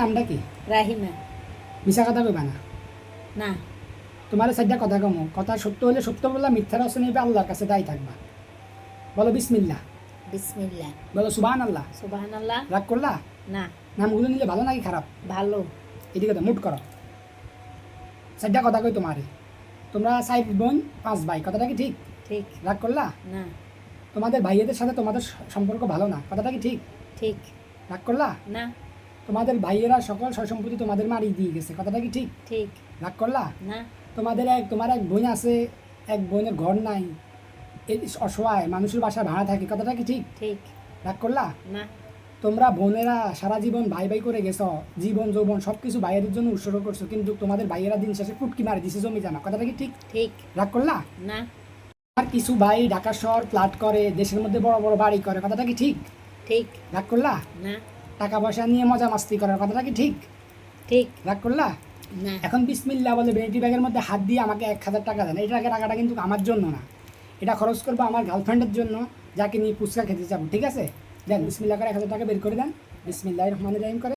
নামটা কি? রাহিমা। মিছা কথা কইবা না। না। তোমার সাইডটা কথা কমো, কথা সত্য হলে সত্য বললা, মিথ্যার অস্ত্র নিবে আল্লাহর কাছে দায়ী থাকবা। বলো বিসমিল্লাহ, বিসমিল্লাহ। বলো সুবহানাল্লাহ। সুবহানাল্লাহ। রাগ করলা? না। নামগুলো নিলে ভালো নাকি খারাপ? ভালো। এদিকে তো মুট করো, সাইডটা কথা কই তোমারে। তোমরা 4 বোন 5 ভাই, কথাটা কি ঠিক? ঠিক। রাগ করলা? না। তোমাদের ভাইয়েদের সাথে তোমাদের সম্পর্ক ভালো না, কথাটা কি ঠিক? ঠিক। রাগ করলা? না। তোমাদের ভাইয়েরা সকল সয় সম্পত্তি তোমাদের মারি দিয়ে গেছে, কথাটা কি ঠিক? ঠিক। রাগ করলা? না। তোমার এক বোন আছে, এক বোনের ঘর নাই, এই অসহায় মানুষের বাসায় ভাড়া থাকে, কথাটা কি ঠিক? ঠিক। রাগ করলা? না। তোমরা বোনেরা সারা জীবন ভাই ভাই করে গেছো, জীবন যৌবন সব কিছু ভাইয়েদের জন্য উৎসর্গ করছো, কিন্তু তোমাদের ভাইয়েরা দিন শেষে ফুটকি মারে দিছে জমি জানা, কথাটা কি ঠিক? ঠিক। রাগ করলা? না। আর কিছু ভাই ঢাকা শহর ফ্ল্যাট করে, দেশের মধ্যে বড় বড় বাড়ি করে, কথাটা কি ঠিক? ঠিক। রাগ করলা? না। টাকা পয়সা নিয়ে মজা মাস্তি করার, কথাটা কি ঠিক? ঠিক। রাগ করলা? না। এখন বিসমিল্লাহ বলে ভ্যানিটি ব্যাগের মধ্যে হাত দিয়ে আমাকে 1000 টাকা দেন। এই টাকাটা কিন্তু আমার জন্য না, এটা খরচ করবো আমার গার্লফ্রেন্ডের জন্য, যাকে নিয়ে ফুচকা খেতে যাবো, ঠিক আছে? দেন বিসমিল্লাহ করে 1000 টাকা বের করে দেন। বিসমিল্লাহির রহমানির রহিম করে